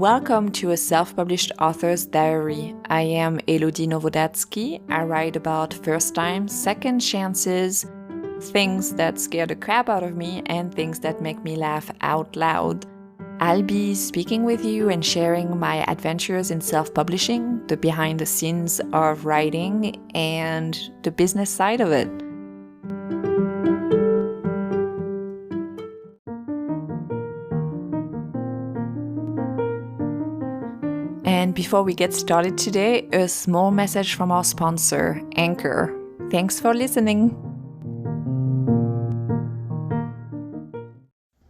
Welcome to a self-published author's diary. I am Elodie Novodatsky. I write about first times, second chances, things that scare the crap out of me, and things that make me laugh out loud. I'll be speaking with you and sharing my adventures in self-publishing, the behind the scenes of writing, and the business side of it. And before we get started today, a small message from our sponsor, Anchor. Thanks for listening.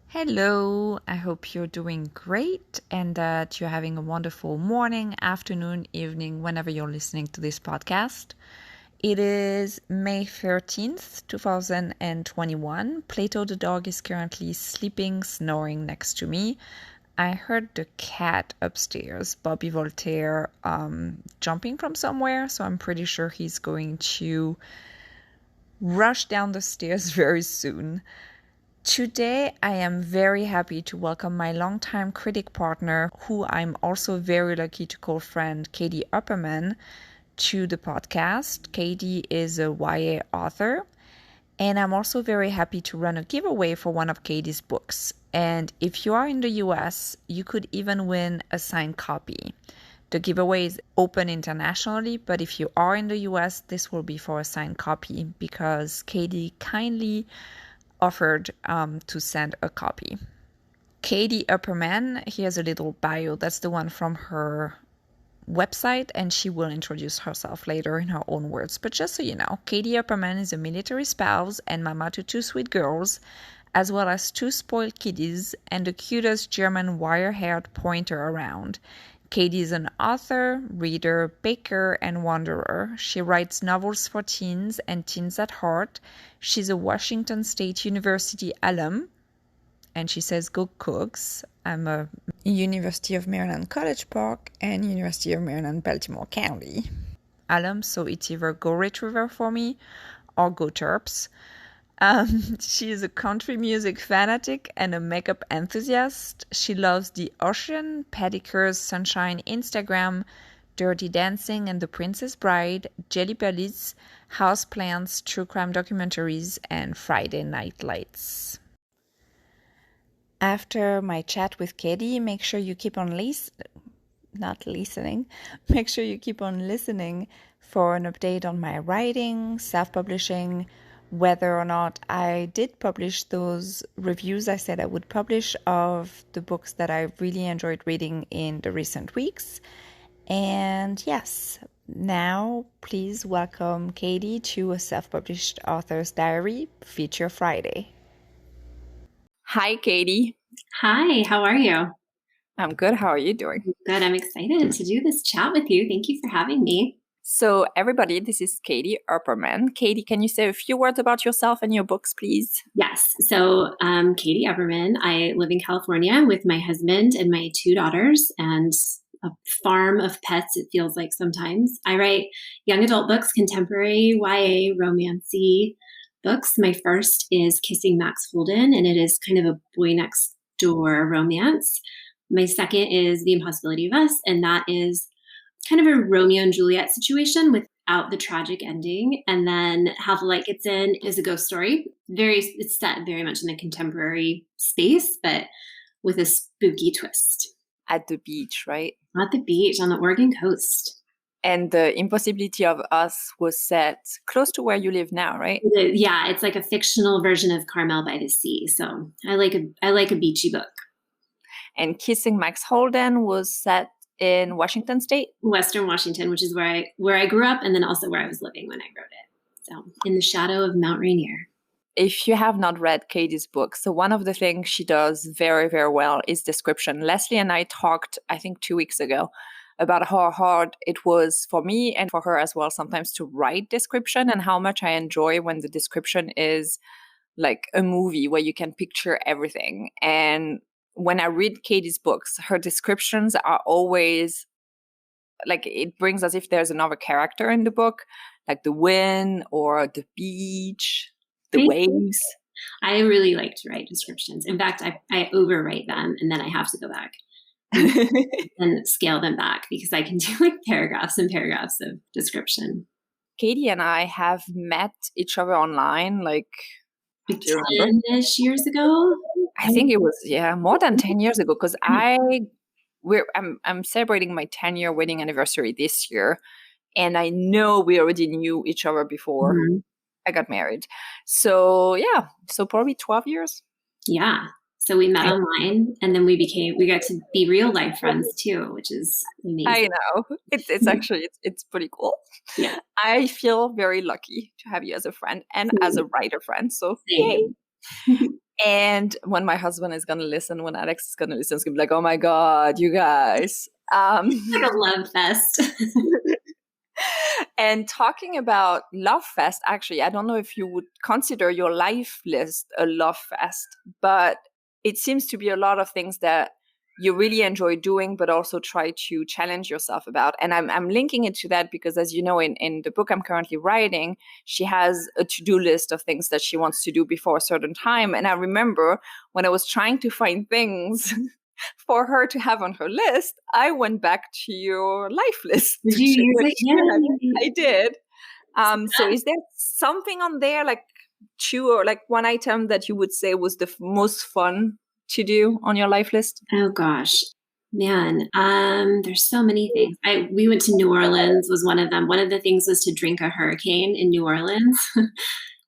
Hello, I hope you're doing great and that you're having a wonderful morning, afternoon, evening, whenever you're listening to this podcast. It is May 13th, 2021. Plato the dog is currently sleeping, snoring next to me. I heard the cat upstairs, Bobby Voltaire, jumping from somewhere, so I'm pretty sure he's going to rush down the stairs very soon. Today, I am very happy to welcome my longtime critic partner, who I'm also very lucky to call friend, Katy Upperman, to the podcast. Katy is a YA author, and I'm also very happy to run a giveaway for one of Katy's books. And if you are in the US, you could even win a signed copy. The giveaway is open internationally, but if you are in the US, this will be for a signed copy because Katy kindly offered to send a copy. Katy Upperman, here's a little bio. That's the one from her website, and she will introduce herself later in her own words. But just so you know, Katy Upperman is a military spouse and mama to two sweet girls, as well as two spoiled kiddies and the cutest German wire-haired pointer around. Katy is an author, reader, baker, and wanderer. She writes novels for teens and teens at heart. She's a Washington State University alum, and she says, go Cougs. I'm a University of Maryland College Park and University of Maryland Baltimore County alum, so it's either go Retriever for me or go Terps. She is a country music fanatic and a makeup enthusiast. She loves the ocean, pedicures, sunshine, Instagram, Dirty Dancing and The Princess Bride, Jelly Bellies, houseplants, true crime documentaries, and Friday night lights. After my chat with Katy, make sure you keep on Make sure you keep on listening for an update on my writing, self-publishing, whether or not I did publish those reviews I said I would publish of the books that I really enjoyed reading in the recent weeks. And yes, now please welcome Katy to a self-published author's diary, Feature Friday. Hi, Katy. Hi, how are you? I'm good. How are you doing? Good. I'm excited to do this chat with you. Thank you for having me. So everybody, this is Katy Upperman. Katy, can you say a few words about yourself and your books, please? Yes. So Katy Upperman. I live in California with my husband and my two daughters and a farm of pets, it feels like sometimes. I write young adult books, contemporary, YA, romancy books. My first is Kissing Max Holden, and it is kind of a boy next door romance. My second is The Impossibility of Us, and that is kind of a Romeo and Juliet situation without the tragic ending. And then How the Light Gets In is a ghost story. It's set very much in a contemporary space, but with a spooky twist. At the beach, right? At the beach on the Oregon coast. And The Impossibility of Us was set close to where you live now, right? Yeah, it's like a fictional version of Carmel by the Sea. So I like a beachy book. And Kissing Max Holden was set in Washington State? Western Washington, which is where I grew up and then also where I was living when I wrote it. So in the shadow of Mount Rainier. If you have not read Katy's book, so one of the things she does very, very well is description. Leslie and I talked, I think 2 weeks ago, about how hard it was for me and for her as well sometimes to write description, and how much I enjoy when the description is like a movie where you can picture everything. And when I read Katy's books, her descriptions are always like, it brings as if there's another character in the book, like the wind or the beach, the waves. I really like to write descriptions. In fact, I overwrite them and then I have to go back and scale them back because I can do like paragraphs and paragraphs of description. Katy and I have met each other online, like, do you remember? 10-ish years ago. I think it was, more than 10 years ago, because I'm celebrating my 10-year wedding anniversary this year, and I know we already knew each other before I got married. So probably 12 years. Yeah. So we met online, and then we got to be real life friends too, which is amazing. I know. It's actually, it's pretty cool. Yeah. I feel very lucky to have you as a friend and as a writer friend. So yay. And when my husband is going to listen, when Alex is going to listen, it's going to be like, oh my God, you guys. It's like a love fest. And talking about love fest, actually, I don't know if you would consider your life list a love fest, but it seems to be a lot of things that you really enjoy doing, but also try to challenge yourself about. And I'm linking it to that because, as you know, in the book I'm currently writing, she has a to-do list of things that she wants to do before a certain time. And I remember when I was trying to find things for her to have on her list, I went back to your life list. Did you use it? Yeah, I did. So is there something on there, like two or like one item that you would say was the most fun to do on your life list? Oh gosh, man. There's so many things. We went to New Orleans was one of them. One of the things was to drink a hurricane in New Orleans.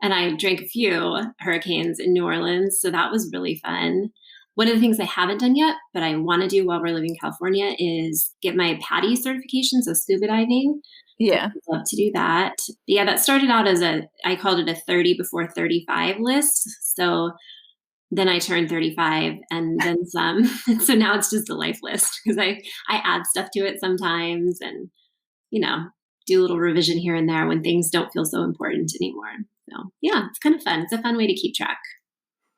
And I drank a few hurricanes in New Orleans. So that was really fun. One of the things I haven't done yet, but I want to do while we're living in California is get my PADI certification, so scuba diving. Yeah. I'd love to do that. But yeah, that started out as I called it a 30 before 35 list. So then I turned 35 and then some. So now it's just a life list because I add stuff to it sometimes and, do a little revision here and there when things don't feel so important anymore. So yeah, it's kind of fun. It's a fun way to keep track.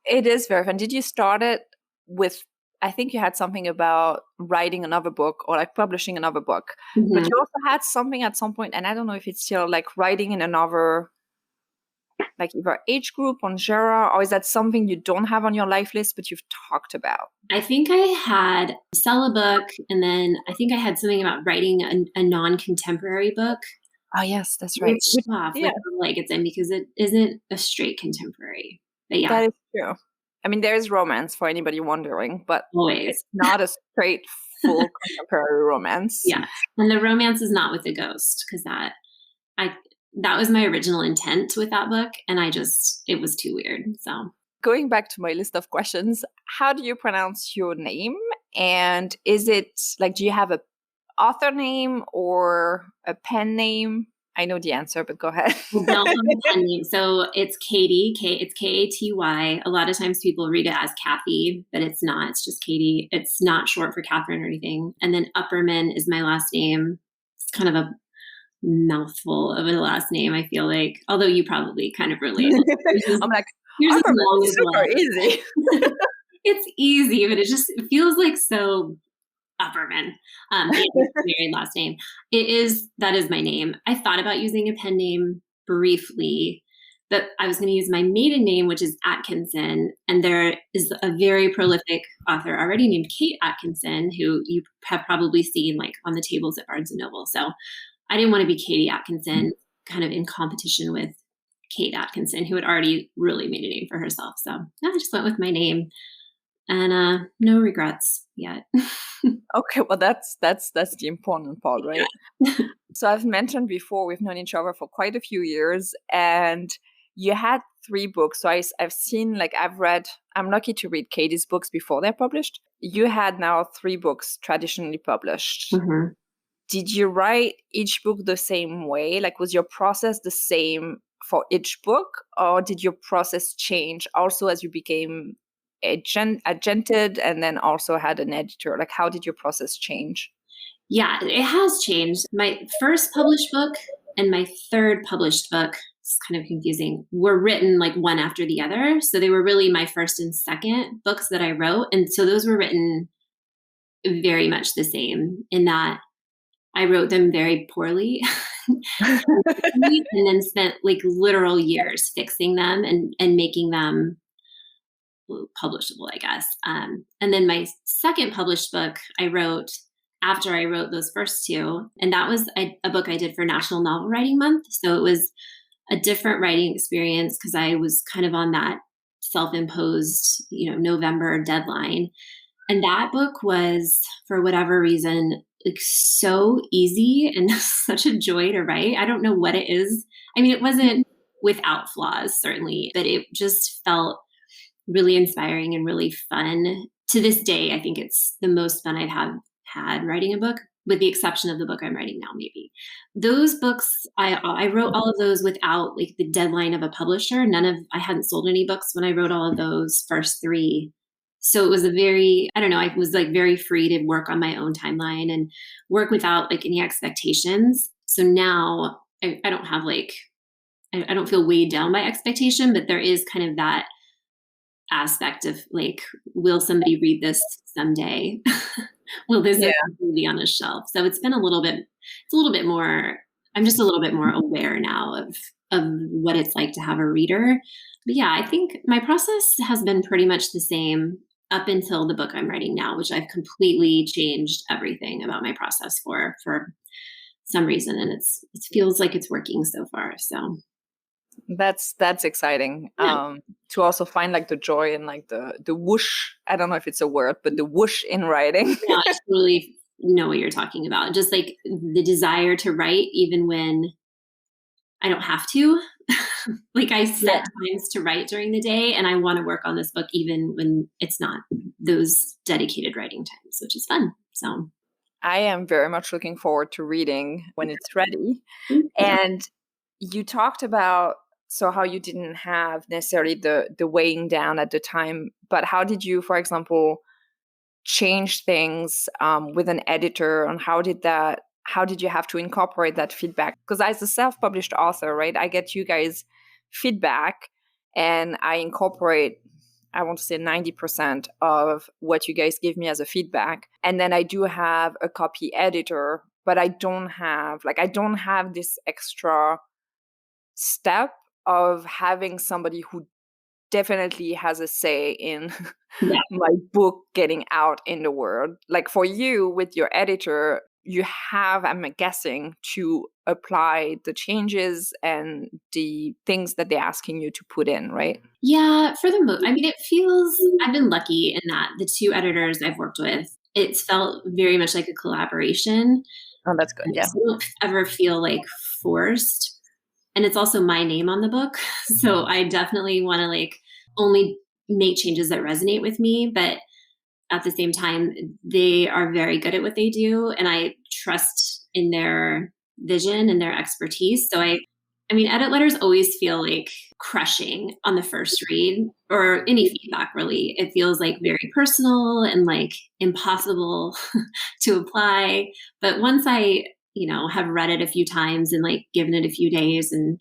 It is very fun. Did you start it with, I think you had something about writing another book or like publishing another book, but you also had something at some point, and I don't know if it's still like writing in another, like either age group on genre, or is that something you don't have on your life list, but you've talked about? I think I had sell a book, and then I think I had something about writing a non-contemporary book. Oh yes, that's right. Which off like it's in because it isn't a straight contemporary. But yeah. That is true. I mean, there is romance for anybody wondering, but always it's not a straight, full contemporary romance. Yeah. And the romance is not with the ghost because that was my original intent with that book. And it was too weird. So going back to my list of questions, how do you pronounce your name? And is it like, do you have a author name or a pen name? I know the answer, but go ahead. Don't have a pen name. So it's Katy. It's Katy. A lot of times people read it as Kathy, but it's not. It's just Katy. It's not short for Catherine or anything. And then Upperman is my last name. It's kind of a mouthful of a last name, I feel like. Although you probably kind of relate. I'm like, Upperman is super easy. It's easy, but it feels like so Upperman. Married last name. That is my name. I thought about using a pen name briefly, but I was going to use my maiden name, which is Atkinson. And there is a very prolific author already named Kate Atkinson, who you have probably seen like on the tables at Barnes & Noble. So I didn't want to be Katy Atkinson, kind of in competition with Kate Atkinson, who had already really made a name for herself. So I just went with my name. And no regrets yet. Okay, well that's the important part, right? Yeah. So I've mentioned before we've known each other for quite a few years, and you had 3 books. So I've seen, like, I'm lucky to read Katy's books before they're published. You had now 3 books traditionally published. Mm-hmm. Did you write each book the same way? Like, was your process the same for each book, or did your process change also as you became agented and then also had an editor? Like, how did your process change? Yeah, it has changed. My first published book and my third published book, it's kind of confusing, were written like one after the other. So they were really my first and second books that I wrote. And so those were written very much the same in that I wrote them very poorly and then spent like literal years fixing them and making them publishable, I guess. And then my second published book I wrote after I wrote those first two, and that was a book I did for National Novel Writing Month. So it was a different writing experience because I was kind of on that self-imposed, November deadline. And that book was, for whatever reason, like so easy and such a joy to write. I don't know what it is. I mean, it wasn't without flaws, certainly, but it just felt really inspiring and really fun. To this day, I think it's the most fun I've had writing a book, with the exception of the book I'm writing now, maybe. Those books, I wrote all of those without like the deadline of a publisher. I hadn't sold any books when I wrote all of those first three. So it was I was like very free to work on my own timeline and work without like any expectations. So now I don't have like, I don't feel weighed down by expectation, but there is kind of that aspect of like, will somebody read this someday? Will this be on a shelf? So it's a little bit more, I'm just a little bit more aware now of what it's like to have a reader. But yeah, I think my process has been pretty much the same up until the book I'm writing now, which I've completely changed everything about my process for some reason. And it feels like it's working so far. So that's exciting. Yeah. To also find like the joy and like the whoosh. I don't know if it's a word, but the whoosh in writing. Yeah, I totally know what you're talking about. Just like the desire to write, even when I don't have to. Like I set times to write during the day, and I want to work on this book even when it's not those dedicated writing times, which is fun. So I am very much looking forward to reading when it's ready. And you talked about how you didn't have necessarily the weighing down at the time, but how did you, for example, change things with an editor, and how did you have to incorporate that feedback? Because as a self-published author, right, I get you guys feedback and I incorporate, I want to say 90% of what you guys give me as a feedback. And then I do have a copy editor, but I don't have this extra step of having somebody who definitely has a say in my book getting out in the world. Like for you with your editor, you have, I'm guessing, to apply the changes and the things that they're asking you to put in, right? Yeah, for the most, I mean, I've been lucky in that the two editors I've worked with, it's felt very much like a collaboration. Oh, that's good. Yeah. I don't ever feel like forced. And it's also my name on the book. So I definitely want to like only make changes that resonate with me. But at the same time, they are very good at what they do. And I trust in their vision and their expertise. So I mean, edit letters always feel like crushing on the first read, or any feedback really. It feels like very personal and like impossible to apply. But once I, have read it a few times and like given it a few days and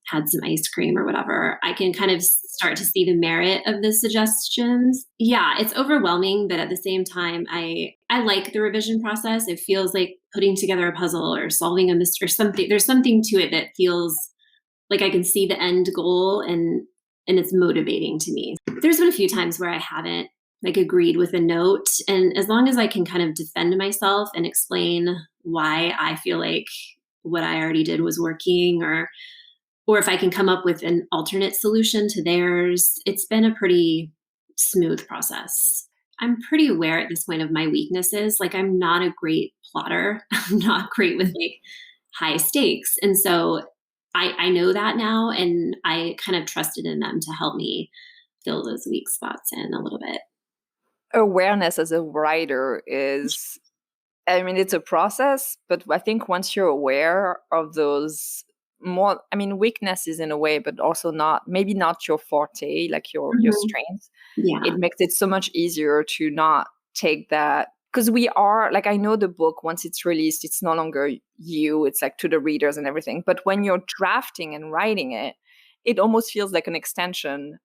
had some ice cream or whatever, I can kind of start to see the merit of the suggestions. Yeah, it's overwhelming, but at the same time, I like the revision process. It feels like putting together a puzzle or solving a mystery or something. There's something to it that feels like I can see the end goal, and it's motivating to me. There's been a few times where I haven't like agreed with a note, and as long as I can kind of defend myself and explain why I feel like what I already did was working, or if I can come up with an alternate solution to theirs, it's been a pretty smooth process. I'm pretty aware at this point of my weaknesses. Like I'm not a great plotter. I'm not great with like high stakes. And so I know that now, and I kind of trusted in them to help me fill those weak spots in a little bit. Awareness as a writer is, I mean, it's a process, but I think once you're aware of those more, I mean, weaknesses in a way, but also maybe not your forte, like your strengths. Yeah. It makes it so much easier to not take that, because we are, like, I know the book, once it's released, it's no longer you, it's like to the readers and everything. But when you're drafting and writing it, it almost feels like an extension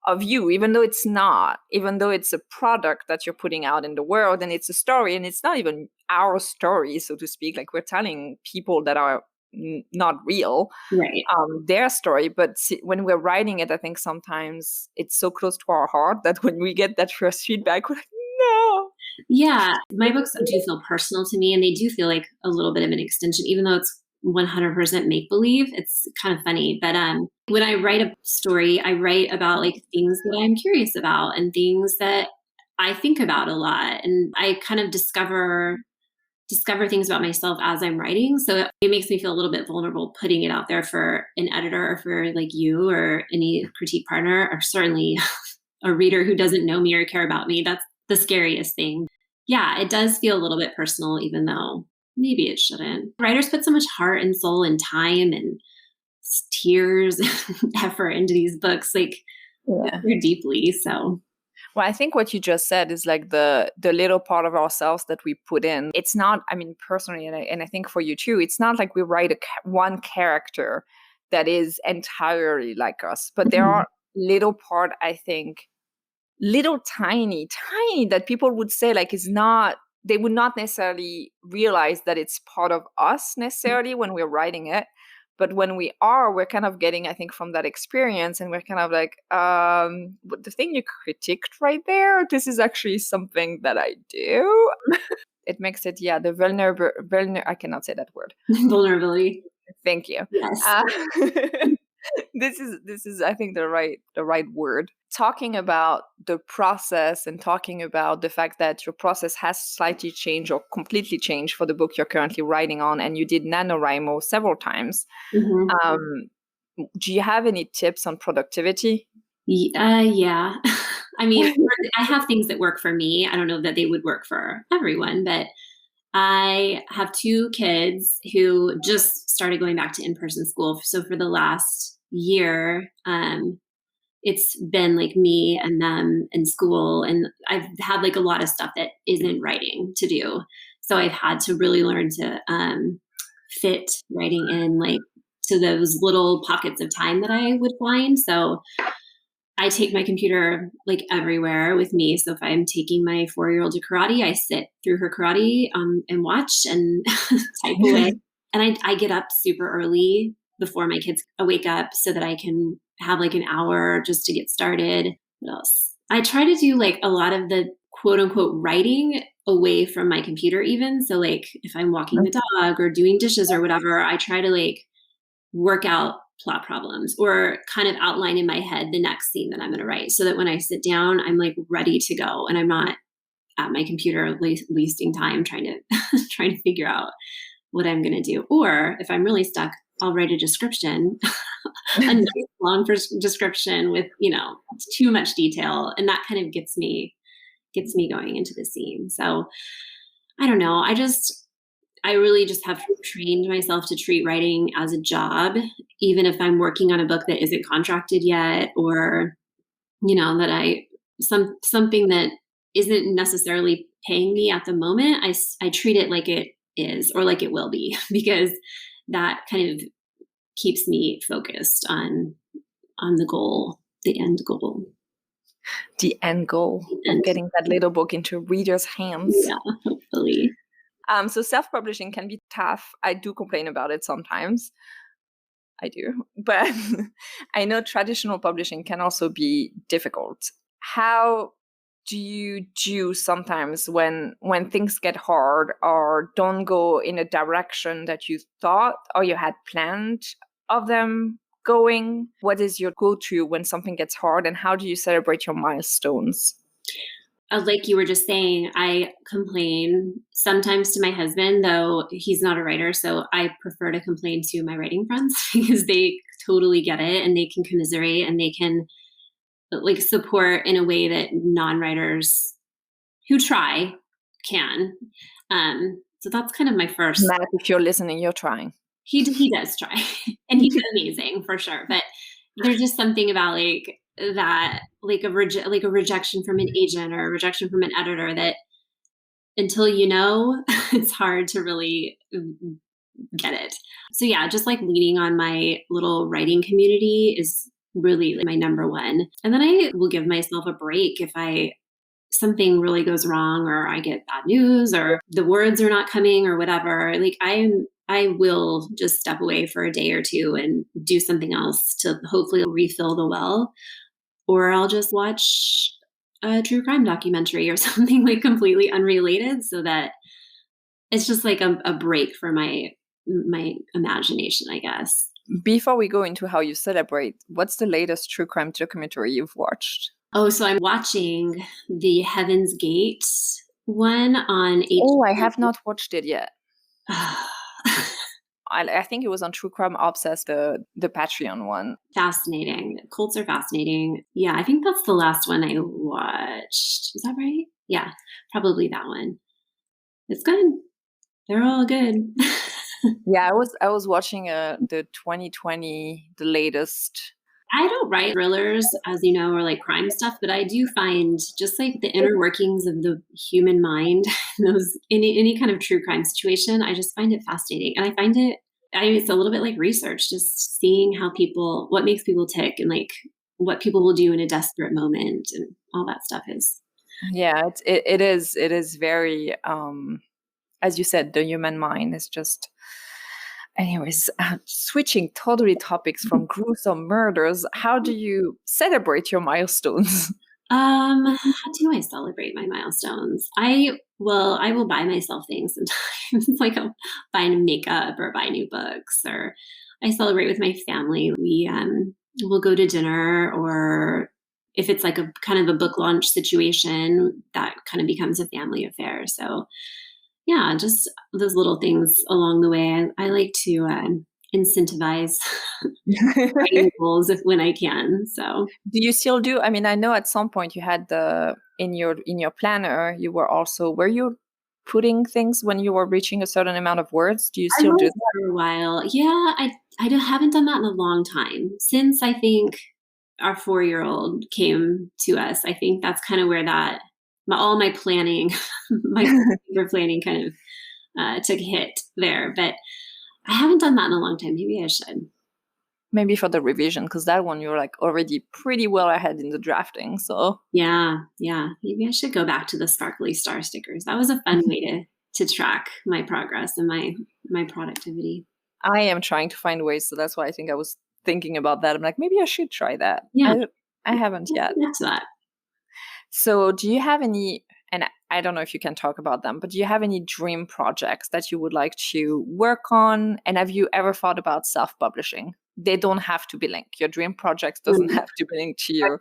of you, even though it's not, even though it's a product that you're putting out in the world, and it's a story, and it's not even our story, so to speak. Like we're telling people that are not real, Right. their story. But when we're writing it, I think sometimes it's so close to our heart that when we get that first feedback, we're like, no. Yeah, my books do feel personal to me, and they do feel like a little bit of an extension, even though it's 100% make believe. It's kind of funny, but when I write a story, I write about like things that I'm curious about and things that I think about a lot, and I kind of discover things about myself as I'm writing. So it makes me feel a little bit vulnerable putting it out there for an editor or for like you or any critique partner, or certainly a reader who doesn't know me or care about me. That's the scariest thing. Yeah, it does feel a little bit personal, even though maybe it shouldn't. Writers put so much heart and soul and time and tears and effort into these books, like very deeply. So well, I think what you just said is like the little part of ourselves that we put in. It's not, I mean, personally, and I think for you too, it's not like we write one character that is entirely like us, but there are little part, I think, little tiny that people would say like is not, they would not necessarily realize that it's part of us necessarily when we're writing it. But when we're kind of getting, I think, from that experience, and we're kind of like, the thing you critiqued right there, this is actually something that I do. It makes it, the vulnerable, I cannot say that word. Vulnerability. Thank you. Yes. This is I think the right word. Talking about the process and talking about the fact that your process has slightly changed or completely changed for the book you're currently writing on, and you did NaNoWriMo several times. Do you have any tips on productivity? Yeah. I mean, I have things that work for me. I don't know that they would work for everyone, but I have 2 kids who just started going back to in-person school. So for the last year, it's been like me and them in school. And I've had like a lot of stuff that isn't writing to do. So I've had to really learn to fit writing in like to those little pockets of time that I would find. So I take my computer like everywhere with me. So if I'm taking my 4-year-old to karate, I sit through her karate and watch and type away. And I get up super early before my kids wake up so that I can have like an hour just to get started. What else? I try to do like a lot of the quote unquote writing away from my computer even. So like if I'm walking the dog or doing dishes or whatever, I try to like work out plot problems or kind of outline in my head the next scene that I'm going to write so that when I sit down, I'm like ready to go and I'm not at my computer wasting time trying to figure out what I'm going to do. Or if I'm really stuck, I'll write a description, a nice long description with, too much detail. And that kind of gets me going into the scene. So I don't know. I really just have trained myself to treat writing as a job, even if I'm working on a book that isn't contracted yet, or, that something that isn't necessarily paying me at the moment. I treat it like it is, or like it will be, because that kind of keeps me focused on the goal, the end goal. The end goal of getting that little book into readers' hands. Yeah, hopefully. So self-publishing can be tough. I do complain about it sometimes. I do. But I know traditional publishing can also be difficult. How do you do sometimes when things get hard or don't go in a direction that you thought or you had planned of them going? What is your go-to when something gets hard, and how do you celebrate your milestones? Like you were just saying, I complain sometimes to my husband, though he's not a writer. So I prefer to complain to my writing friends because they totally get it and they can commiserate and they can like support in a way that non-writers who try can. So that's kind of my first. Matt, if you're listening, you're trying. He does try and he's amazing for sure. But there's just something about like that, like a rejection from an agent or a rejection from an editor that until it's hard to really get it. So yeah, just like leaning on my little writing community is really like my number one. And then I will give myself a break if I something really goes wrong, or I get bad news, or the words are not coming, or whatever, like I will just step away for a day or two and do something else to hopefully refill the well, or I'll just watch a true crime documentary or something like completely unrelated, so that it's just like a break for my imagination, I guess. Before we go into how you celebrate, what's the latest true crime documentary you've watched? Oh, so I'm watching the Heaven's Gate one on HBO. Oh, I have not watched it yet. I think it was on True Crime Obsessed, the Patreon one. Fascinating. Cults are fascinating. Yeah, I think that's the last one I watched. Is that right? Yeah, probably that one. It's good. They're all good. Yeah, I was watching the 2020, the latest. I don't write thrillers, as you know, or like crime stuff, but I do find just like the inner workings of the human mind, those any kind of true crime situation, I just find it fascinating. And I find it's a little bit like research, just seeing what makes people tick, and like what people will do in a desperate moment, and all that stuff is. Yeah, it is very, as you said, the human mind is just. Anyways, switching totally topics from gruesome murders, how do you celebrate your milestones? How do I celebrate my milestones? I will buy myself things sometimes. Like I'll buy makeup or buy new books, or I celebrate with my family. We'll go to dinner, or if it's like a kind of a book launch situation, that kind of becomes a family affair. So yeah, just those little things along the way. I like to incentivize writing goals when I can. So, do you still do? I mean, I know at some point you had in your planner, were you putting things when you were reaching a certain amount of words? Do you still do that for a while? Yeah, I haven't done that in a long time, since I think our 4-year-old came to us. I think that's kind of where all my planning, my planning kind of took a hit there. But I haven't done that in a long time. Maybe I should. Maybe for the revision, because that one you're like already pretty well ahead in the drafting. So yeah, maybe I should go back to the sparkly star stickers. That was a fun way to track my progress and my productivity. I am trying to find ways, so that's why I think I was thinking about that. I'm like, maybe I should try that. Yeah, I haven't yet. That's that. So do you have any, and I don't know if you can talk about them, but do you have any dream projects that you would like to work on? And have you ever thought about self-publishing? They don't have to be linked. Your dream projects doesn't have to be linked to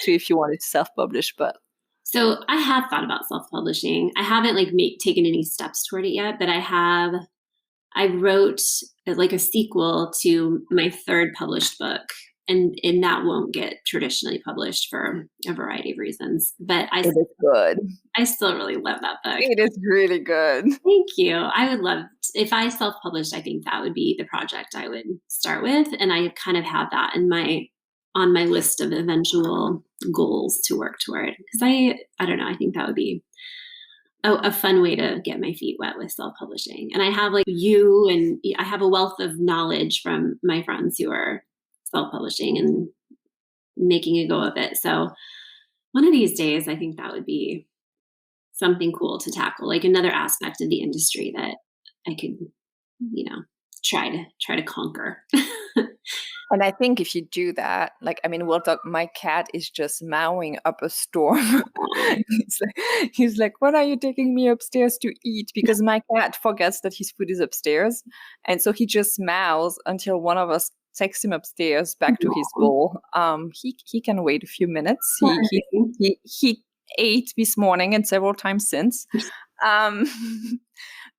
if you wanted to self-publish, but. So I have thought about self-publishing. I haven't taken any steps toward it yet, but I wrote like a sequel to my third published book, and that won't get traditionally published for a variety of reasons. But it is good. I still really love that book. It is really good. Thank you. I would love, if I self-published, I think that would be the project I would start with, and I kind of have that on my list of eventual goals to work toward, because I don't know, I think that would be a fun way to get my feet wet with self-publishing. And I have and I have a wealth of knowledge from my friends who are self-publishing and making a go of it. So one of these days, I think that would be something cool to tackle, like another aspect of the industry that I could, try to conquer. And I think if you do that, we'll talk, my cat is just mowing up a storm. he's like, when are you taking me upstairs to eat? Because my cat forgets that his food is upstairs. And so he just meows until one of us takes him upstairs back to his bowl. He can wait a few minutes. He ate this morning and several times since.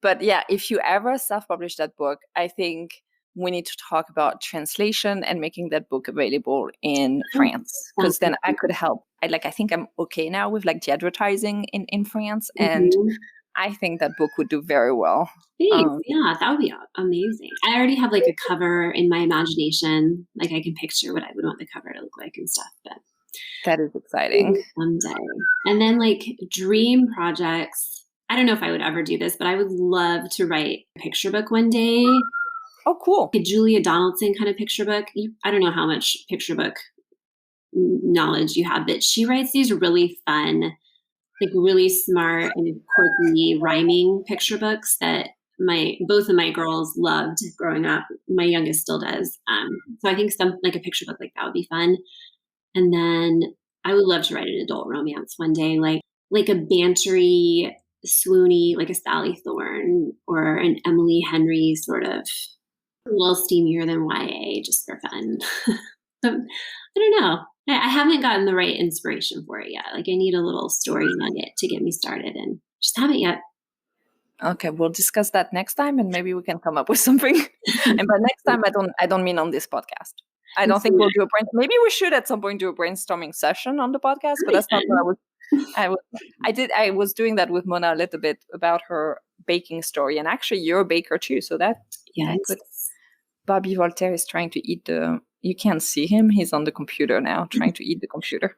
But yeah, if you ever self-publish that book, I think we need to talk about translation and making that book available in France, because then I could help. I think I'm okay now with the advertising in France, and I think that book would do very well. Thanks. Yeah, that would be amazing. I already have a cover in my imagination. I can picture what I would want the cover to look like and stuff. But that is exciting. Someday. And then dream projects. I don't know if I would ever do this, but I would love to write a picture book one day. Oh, cool. A Julia Donaldson kind of picture book. I don't know how much picture book knowledge you have, but she writes these really fun like really smart and quirky rhyming picture books that both of my girls loved growing up. My youngest still does. So I think like a picture book like that would be fun. And then I would love to write an adult romance one day, like a bantery, swoony, like a Sally Thorne or an Emily Henry sort of, a little steamier than YA, just for fun. So, I don't know. I haven't gotten the right inspiration for it yet. Like I need a little story nugget to get me started, and just haven't yet. Okay, we'll discuss that next time, and maybe we can come up with something. And by next time, I don't mean on this podcast. I don't think we'll do a maybe we should at some point do a brainstorming session on the podcast, but that's not what I was doing that with Mona a little bit about her baking story, and actually you're a baker too, so that could. Bobby Voltaire is trying to eat you can't see him, he's on the computer now trying to eat the computer.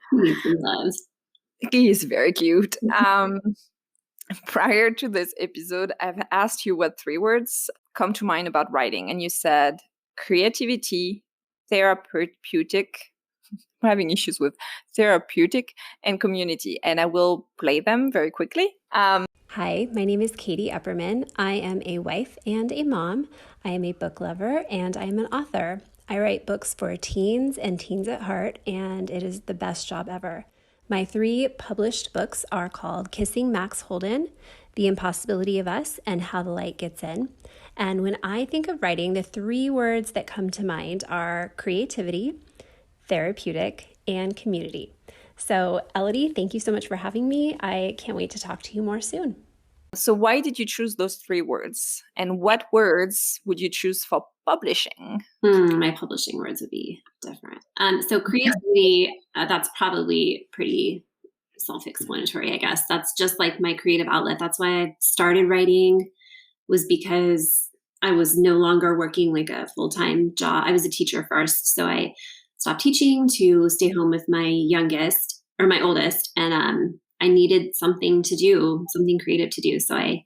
He is very cute. Prior to this episode, I've asked you what 3 words come to mind about writing, and you said creativity, therapeutic. I'm having issues with therapeutic and community, and I will play them very quickly. Hi, my name is Katy Upperman. I am a wife and a mom. I am a book lover and I am an author. I write books for teens and teens at heart, and it is the best job ever. My 3 published books are called Kissing Max Holden, The Impossibility of Us, and How the Light Gets In. And when I think of writing, the 3 words that come to mind are creativity, therapeutic, and community. So, Elodie, thank you so much for having me. I can't wait to talk to you more soon. So why did you choose those 3 words? And what words would you choose for publishing? My publishing words would be different. So creativity, that's probably pretty self-explanatory, I guess. That's just like my creative outlet. That's why I started writing, was because I was no longer working like a full-time job. I was a teacher first, so I stopped teaching to stay home with my oldest, and I needed something to do, something creative to do. So I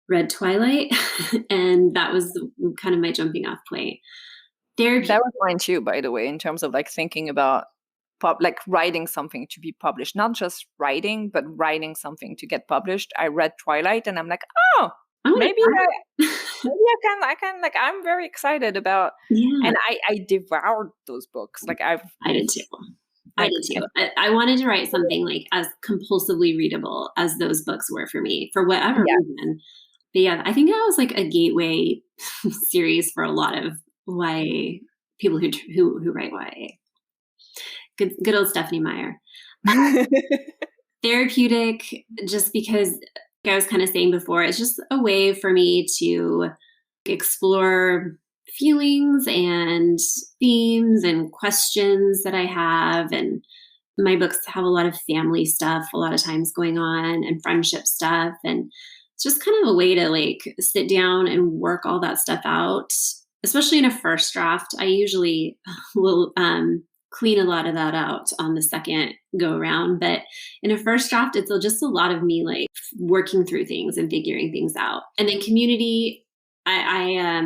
read Twilight, and that was kind of my jumping off point. That was mine too, by the way, in terms of like thinking about like writing something to be published, not just writing, but writing something to get published. I read Twilight, and I'm like, maybe I can like, I'm very excited about, and I devoured those books. Like I did too. I wanted to write something like as compulsively readable as those books were for me, for whatever reason. But yeah, I think that was like a gateway series for a lot of YA people who write YA. Good old Stephanie Meyer. Therapeutic, just because, like I was kind of saying before, it's just a way for me to explore feelings and themes and questions that I have. And my books have a lot of family stuff a lot of times going on, and friendship stuff. And it's just kind of a way to like sit down and work all that stuff out, especially in a first draft. I usually will clean a lot of that out on the second go around. But in a first draft, it's just a lot of me like working through things and figuring things out. And then community, I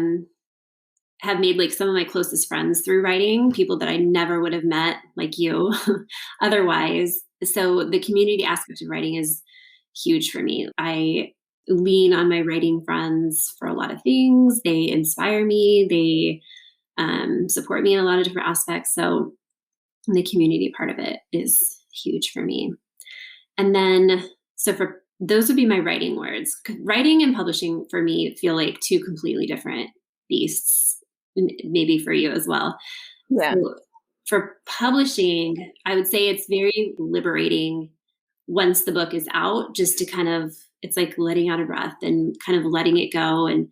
have made like some of my closest friends through writing, people that I never would have met like you otherwise. So the community aspect of writing is huge for me. I lean on my writing friends for a lot of things. They inspire me. They support me in a lot of different aspects. So the community part of it is huge for me. And then, so for those would be my writing words. Writing and publishing for me feel like 2 completely different beasts, maybe for you as well. Yeah. So for publishing, I would say it's very liberating once the book is out, just to kind of, it's like letting out a breath and kind of letting it go and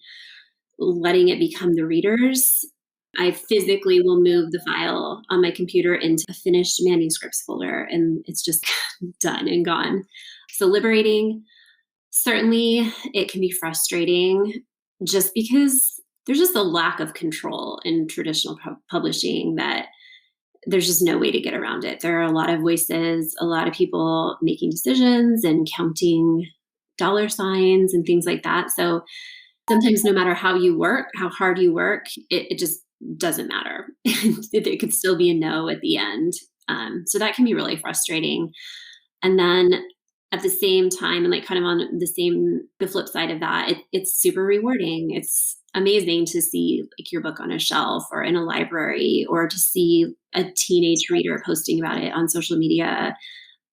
letting it become the reader's. I physically will move the file on my computer into a finished manuscripts folder, and it's just done and gone. So liberating. Certainly it can be frustrating just because there's just a lack of control in traditional publishing that there's just no way to get around it. There are a lot of voices, a lot of people making decisions and counting dollar signs and things like that. So sometimes no matter how you work, how hard you work, it just doesn't matter. It could still be a no at the end. So that can be really frustrating. And then at the same time, and like kind of on the flip side of that, it's super rewarding. It's amazing to see like your book on a shelf or in a library, or to see a teenage reader posting about it on social media.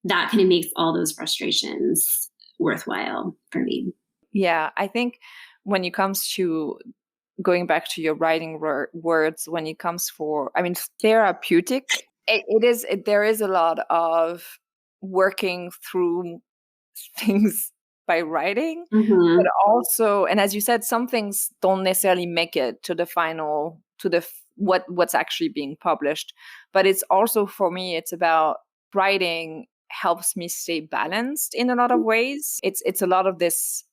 That kind of makes all those frustrations worthwhile for me. Yeah, I think when it comes to going back to your writing words, when it comes therapeutic, there is a lot of working through things by writing, Mm-hmm. but also, and as you said, some things don't necessarily make it to the final, what's actually being published. But it's also, for me, it's about writing helps me stay balanced in a lot of ways. It's a lot of this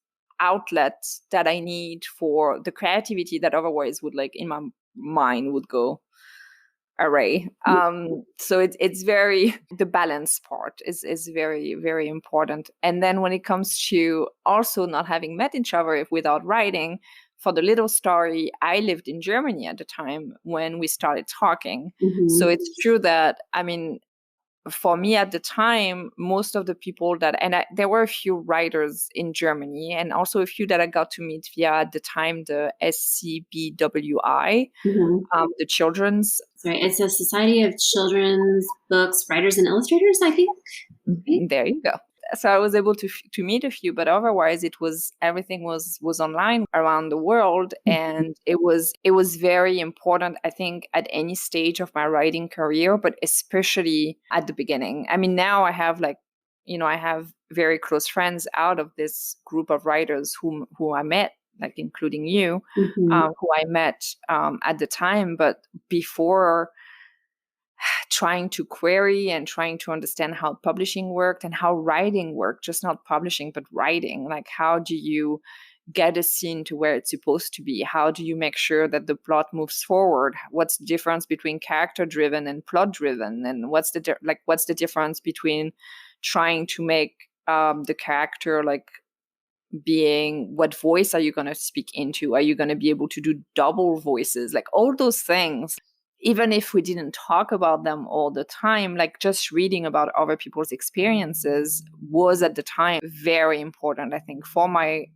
outlet that I need for the creativity that otherwise would, like, in my mind would go array. So it's very, the balance part is very, very important. And then when it comes to also not having met each other without writing, for the little story, I lived in Germany at the time when we started talking. Mm-hmm. So it's true that, I mean, for me at the time, most of the people there were a few writers in Germany, and also a few that I got to meet via, at the time, the SCBWI, Mm-hmm. the children's. Right. It's a Society of Children's Books Writers and Illustrators, I think. Right? There you go. So I was able to meet a few, but otherwise everything was online around the world. And it was very important, I think, at any stage of my writing career, but especially at the beginning. I mean, now I have I have very close friends out of this group of writers who I met, like including you, Mm-hmm. who I met at the time. But before, trying to query and trying to understand how publishing worked and how writing worked, just not publishing, but writing. Like, how do you get a scene to where it's supposed to be? How do you make sure that the plot moves forward? What's the difference between character driven and plot driven? And what's the difference between trying to make the character, like, being, what voice are you going to speak into? Are you going to be able to do double voices? Like, all those things, even if we didn't talk about them all the time, like, just reading about other people's experiences was at the time very important, I think, for my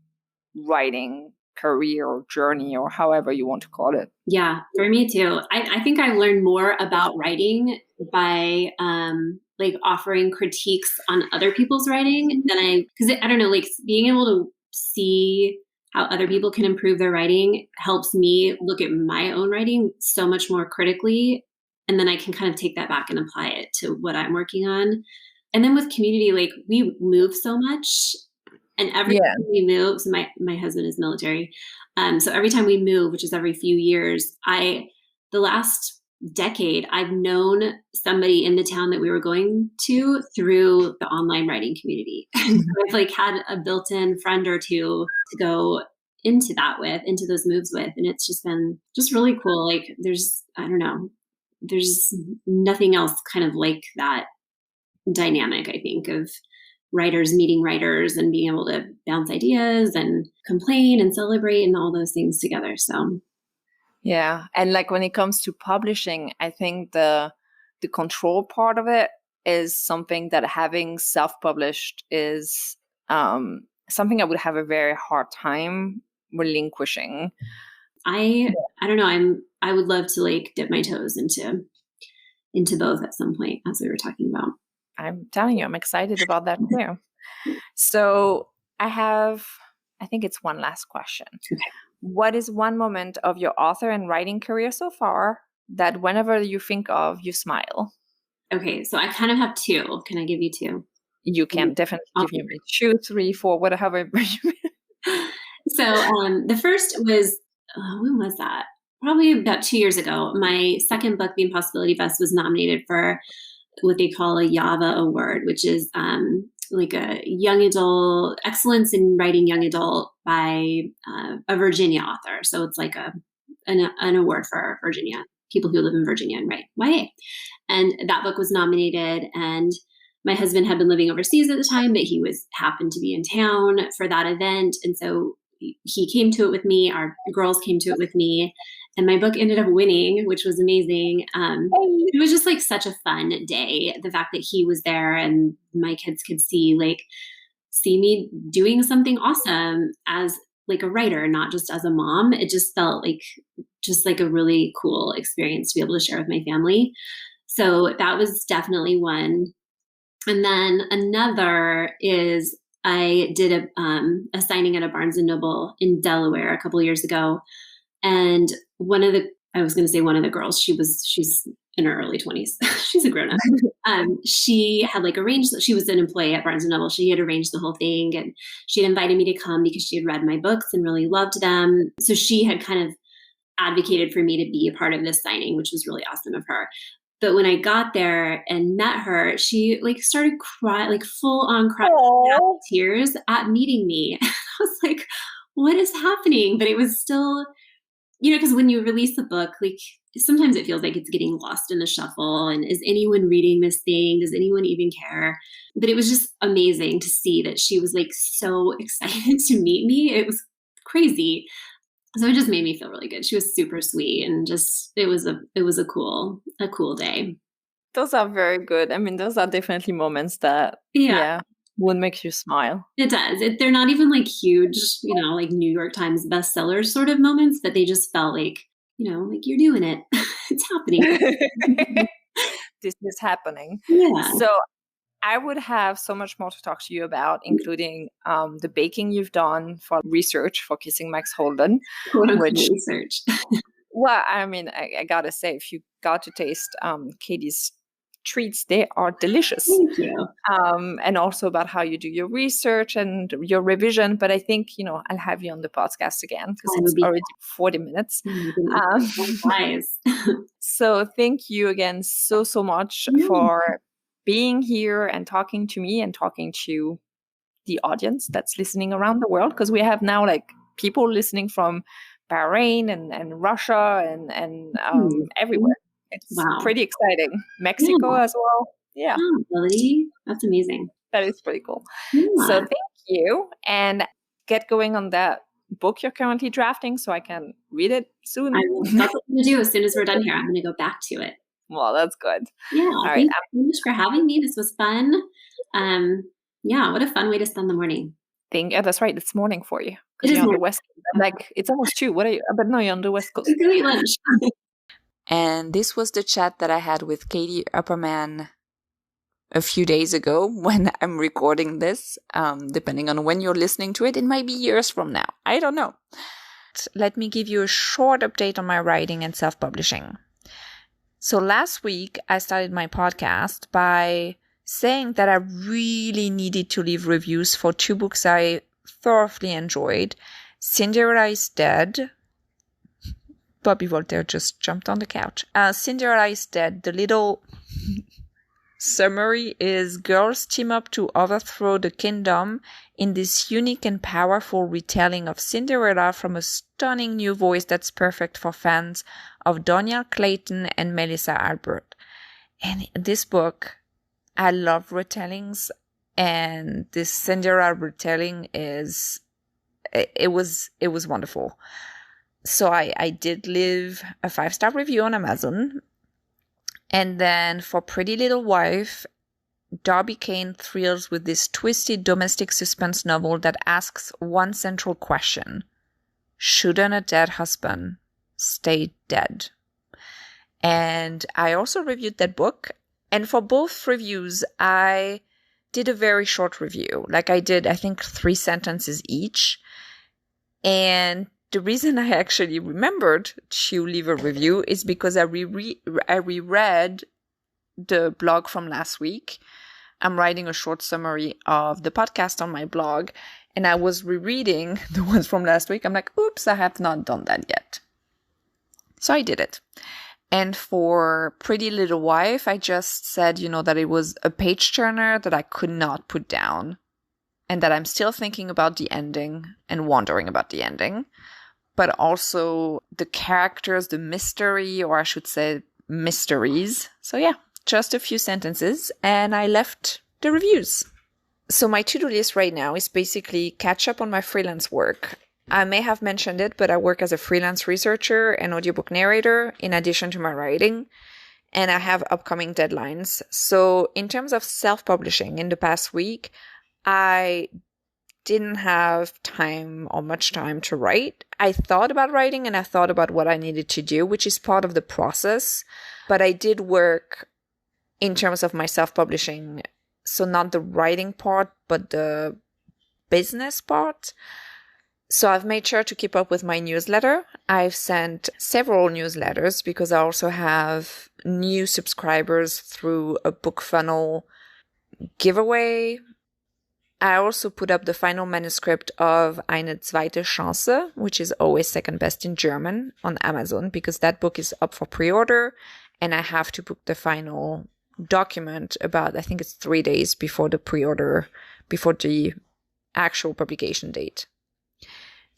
writing career or journey, or however you want to call it. Yeah, for me too. I think I learned more about writing by like offering critiques on other people's writing than because I don't know, like, being able to see how other people can improve their writing helps me look at my own writing so much more critically. And then I can kind of take that back and apply it to what I'm working on. And then with community, like, we move so much. And every time we move, so my husband is military. So every time we move, which is every few years, the last decade, I've known somebody in the town that we were going to through the online writing community. And so I've like had a built-in friend or two to go into those moves with. And it's just been just really cool. Like, there's nothing else kind of like that dynamic, I think, of writers meeting writers and being able to bounce ideas and complain and celebrate and all those things together. So yeah. And like, when it comes to publishing, I think the control part of it is something that, having self-published, is something I would have a very hard time relinquishing. I don't know. I would love to like dip my toes into both at some point, as we were talking about. I'm telling you, I'm excited about that too. So I think it's one last question. Okay. What is one moment of your author and writing career so far that whenever you think of, you smile? Okay, so I kind of have two. Can I give you two? You can definitely give me 2, 3, 4, whatever. So the first was, when was that? Probably about 2 years ago. My second book, The Impossibility Best, was nominated for what they call a YAVA award, which is like a young adult, excellence in writing young adult by a Virginia author. So it's like an award for Virginia, people who live in Virginia and write YA. And that book was nominated, and my husband had been living overseas at the time, but he happened to be in town for that event. And so he came to it with me. Our girls came to it with me. And my book ended up winning, which was amazing. It was just like such a fun day. The fact that he was there and my kids could see like see me doing something awesome as like a writer, not just as a mom. It just felt like a really cool experience to be able to share with my family. So that was definitely one. And then another is I did a signing at a Barnes and Noble in Delaware a couple of years ago. And one of the girls, she's in her early 20s. She's a grown up. She had she was an employee at Barnes and Noble. She had arranged the whole thing, and she had invited me to come because she had read my books and really loved them. So she had kind of advocated for me to be a part of this signing, which was really awesome of her. But when I got there and met her, she started crying, full on crying, tears at meeting me. I was like, what is happening? But it was still, because when you release a book, sometimes it feels like it's getting lost in the shuffle. And is anyone reading this thing? Does anyone even care? But it was just amazing to see that she was so excited to meet me. It was crazy. So it just made me feel really good. She was super sweet, and it was a cool day. Those are very good. I mean, those are definitely moments that would make you smile. It does. They're not even huge, New York Times bestsellers sort of moments, but they just felt like you're doing it. It's happening. This is happening. Yeah. So I would have so much more to talk to you about, including the baking you've done for research for Kissing Max Holden. Research. Well, I mean, I gotta say, if you got to taste Katy's treats, they are delicious. Thank you. And also about how you do your research and your revision. But I think, I'll have you on the podcast again because it's already 40 minutes. So thank you again so much for being here and talking to me and talking to the audience that's listening around the world, because we have now people listening from Bahrain and Russia and everywhere. It's pretty exciting. Mexico as well. Yeah. Oh, really? That's amazing. That is pretty cool. Yeah. So thank you, and get going on that book you're currently drafting so I can read it soon. That's what I'm going to do as soon as we're done here. I'm going to go back to it. Well, that's good. Yeah. All right. Thank you so much for having me. This was fun. What a fun way to spend the morning. That's right. It's morning for you. It is on the West Coast. It's almost 2. What are you? But no, you're on the West Coast. Go eat lunch. And this was the chat that I had with Katy Upperman a few days ago when I'm recording this. Depending on when you're listening to it, it might be years from now. I don't know. Let me give you a short update on my writing and self-publishing. So last week, I started my podcast by saying that I really needed to leave reviews for 2 books I thoroughly enjoyed. Cinderella is Dead. Bobby Voltaire just jumped on the couch. Cinderella is Dead. The little summary is girls team up to overthrow the kingdom in this unique and powerful retelling of Cinderella from a stunning new voice that's perfect for fans of Doniel Clayton and Melissa Albert. And this book, I love retellings, and this Cinderella retelling it was wonderful. So I did leave a 5-star review on Amazon. And then for Pretty Little Wife, Darby Kane thrills with this twisted domestic suspense novel that asks one central question. Shouldn't a dead husband stay dead? And I also reviewed that book. And for both reviews, I did a very short review. I did, I think, 3 sentences each. And the reason I actually remembered to leave a review is because I reread the blog from last week. I'm writing a short summary of the podcast on my blog, and I was rereading the ones from last week. I'm like, oops, I have not done that yet. So I did it. And for Pretty Little Wife, I just said, that it was a page turner that I could not put down, and that I'm still thinking about the ending and wondering about the ending. But also the characters, the mystery, or I should say mysteries. So yeah, just a few sentences, and I left the reviews. So my to-do list right now is basically catch up on my freelance work. I may have mentioned it, but I work as a freelance researcher and audiobook narrator in addition to my writing, and I have upcoming deadlines. So in terms of self-publishing in the past week, I didn't have time or much time to write. I thought about writing and I thought about what I needed to do, which is part of the process. But I did work in terms of my self-publishing. So not the writing part, but the business part. So I've made sure to keep up with my newsletter. I've sent several newsletters because I also have new subscribers through a book funnel giveaway. I also put up the final manuscript of Eine zweite Chance, which is always second best in German, on Amazon, because that book is up for pre-order and I have to book the final document about, I think it's 3 days before the pre-order, before the actual publication date.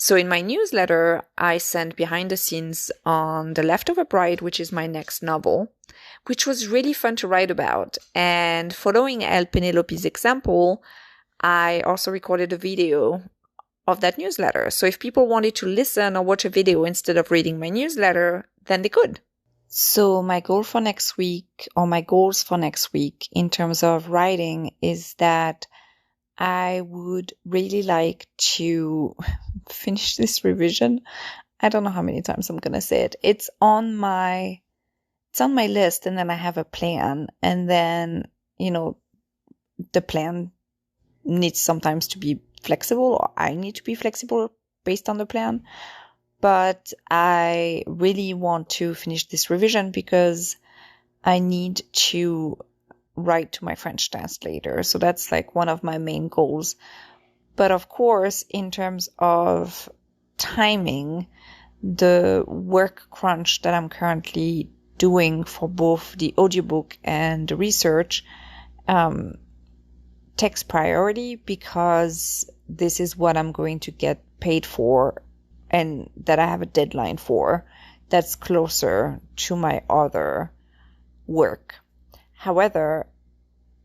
So in my newsletter, I sent behind the scenes on The Leftover Bride, which is my next novel, which was really fun to write about. And following El Penelope's example, I also recorded a video of that newsletter. So if people wanted to listen or watch a video instead of reading my newsletter, then they could. So my goal for next week, or my goals for next week in terms of writing, is that I would really like to finish this revision. I don't know how many times I'm going to say it. It's on my list, and then I have a plan. And then, the plan needs sometimes to be flexible, or I need to be flexible based on the plan. But I really want to finish this revision because I need to write to my French translator. So that's like one of my main goals. But of course, in terms of timing, the work crunch that I'm currently doing for both the audiobook and the research takes priority, because this is what I'm going to get paid for and that I have a deadline for that's closer to my other work. However,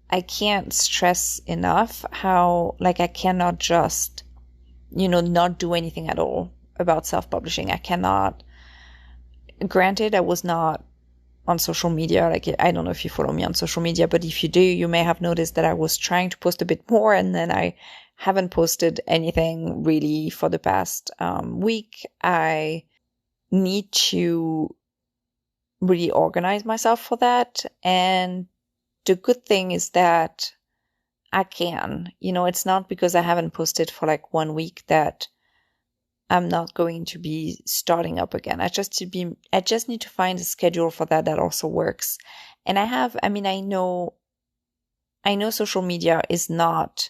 I can't stress enough how, I cannot just, not do anything at all about self-publishing. I cannot. Granted, I was not on social media. I don't know if you follow me on social media, but if you do, you may have noticed that I was trying to post a bit more, and then I haven't posted anything really for the past week. I need to really organize myself for that. And the good thing is that I can. It's not because I haven't posted for 1 week that I'm not going to be starting up again. I just need to find a schedule for that also works. And I know social media is not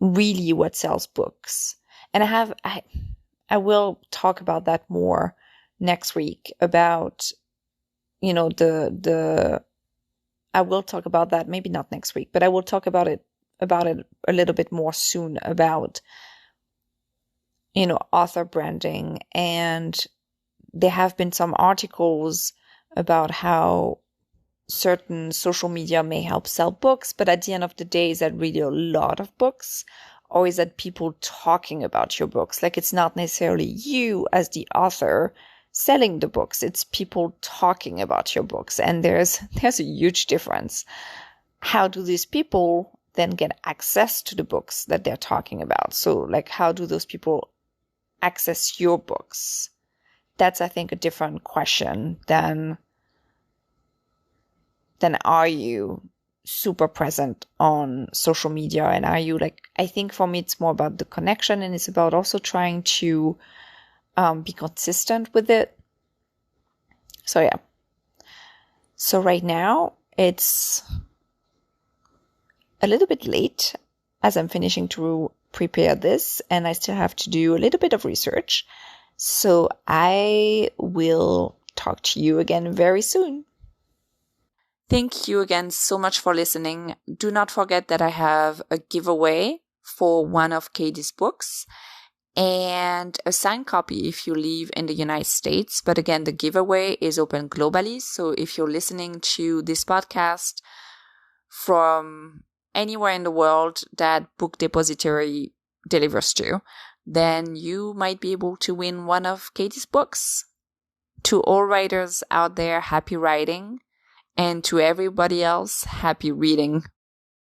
really what sells books. And I will talk about that more next week about, I will talk about that, maybe not next week, but I will talk about it a little bit more soon about, author branding. And there have been some articles about how certain social media may help sell books, but at the end of the day, is that really a lot of books? Or is that people talking about your books? It's not necessarily you as the author selling the books. It's people talking about your books. And there's a huge difference. How do these people then get access to the books that they're talking about? So how do those people access your books? That's, I think, a different question than are you super present on social media, and are you I think for me it's more about the connection, and it's about also trying to be consistent with it. So yeah. So right now it's a little bit late as I'm finishing to prepare this, and I still have to do a little bit of research. So I will talk to you again very soon. Thank you again so much for listening. Do not forget that I have a giveaway for one of Katy's books and a signed copy if you live in the United States. But again, the giveaway is open globally. So if you're listening to this podcast from anywhere in the world that Book Depository delivers to, then you might be able to win one of Katy's books. To all writers out there, happy writing. And to everybody else, happy reading.